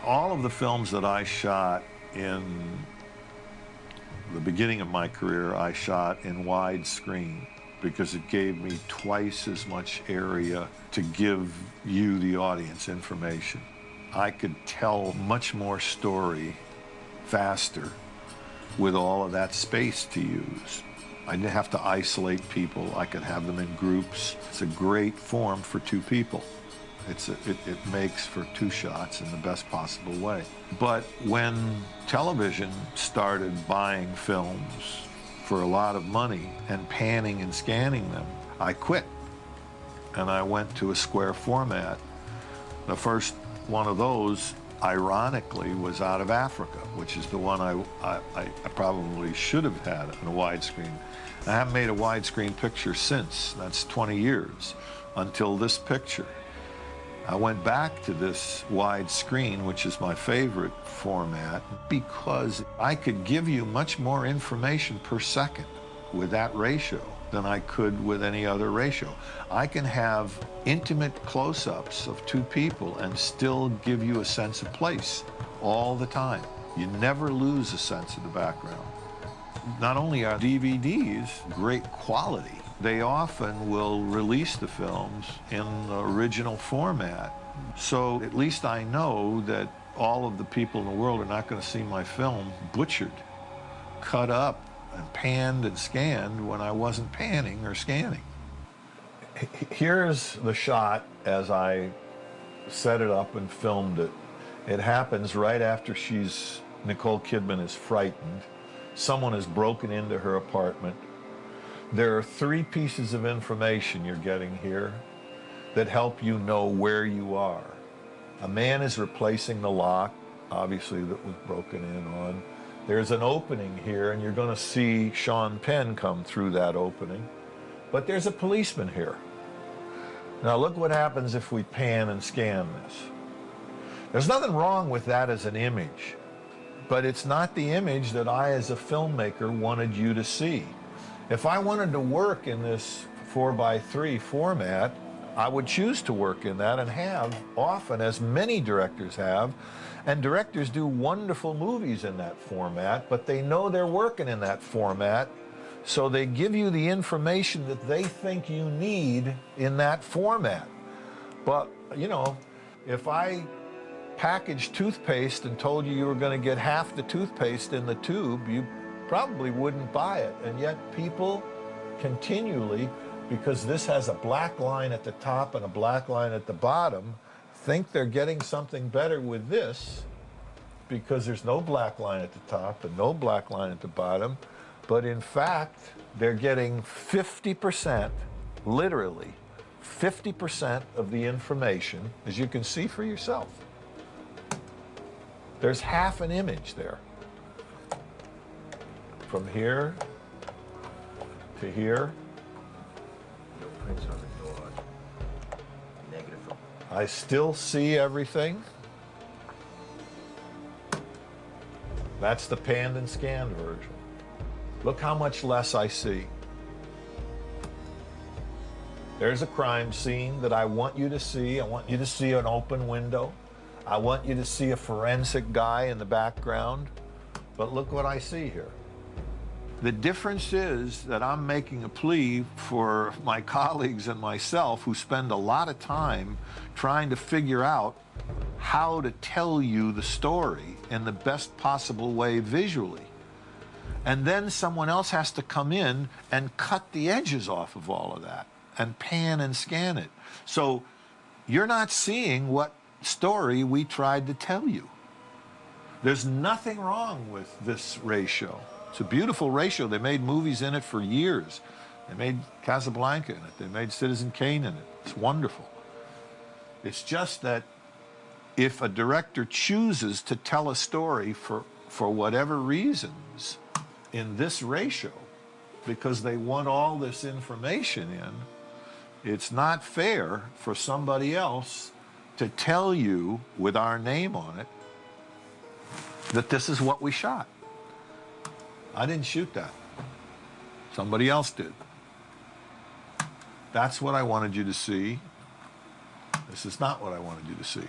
All of the films that I shot in the beginning of my career, I shot in widescreen because it gave me twice as much area to give you, the audience, information. I could tell much more story faster with all of that space to use. I didn't have to isolate people. I could have them in groups. It's a great form for two people. It makes for two shots in the best possible way. But when television started buying films for a lot of money and panning and scanning them, I quit. And I went to a square format. The first one of those, ironically, was out of Africa, which is the one I probably should have had on a widescreen. I haven't made a widescreen picture since. That's 20 years, until this picture. I went back to this widescreen, which is my favorite format, because I could give you much more information per second with that ratio than I could with any other ratio. I can have intimate close-ups of two people and still give you a sense of place all the time. You never lose a sense of the background. Not only are DVDs great quality, they often will release the films in the original format. So at least I know that all of the people in the world are not going to see my film butchered, cut up, and panned and scanned when I wasn't panning or scanning. Here's the shot as I set it up and filmed it. It happens right after Nicole Kidman is frightened. Someone has broken into her apartment. There are 3 pieces of information you're getting here that help you know where you are. A man is replacing the lock, obviously, that was broken in on. There's an opening here, and you're going to see Sean Penn come through that opening. But there's a policeman here. Now look what happens if we pan and scan this. There's nothing wrong with that as an image, but it's not the image that I, as a filmmaker, wanted you to see. If I wanted to work in this 4:3 format, I would choose to work in that and have often, as many directors have, and directors do wonderful movies in that format, but they know they're working in that format, so they give you the information that they think you need in that format. But, you know, if I packaged toothpaste and told you were going to get half the toothpaste in the tube, you probably wouldn't buy it. And yet people continually, because this has a black line at the top and a black line at the bottom, think they're getting something better with this because there's no black line at the top and no black line at the bottom. But in fact, they're getting 50%, literally 50% of the information, as you can see for yourself. There's half an image there. From here to here. No prints on the door. Negative. I still see everything. That's the panned and scanned version. Look how much less I see. There's a crime scene that I want you to see. I want you to see an open window. I want you to see a forensic guy in the background. But look what I see here. The difference is that I'm making a plea for my colleagues and myself who spend a lot of time trying to figure out how to tell you the story in the best possible way visually. And then someone else has to come in and cut the edges off of all of that and pan and scan it. So you're not seeing what story we tried to tell you. There's nothing wrong with this ratio. It's a beautiful ratio. They made movies in it for years. They made Casablanca in it. They made Citizen Kane in it. It's wonderful. It's just that if a director chooses to tell a story for whatever reasons in this ratio, because they want all this information in, it's not fair for somebody else to tell you with our name on it that this is what we shot. I didn't shoot that. Somebody else did. That's what I wanted you to see. This is not what I wanted you to see.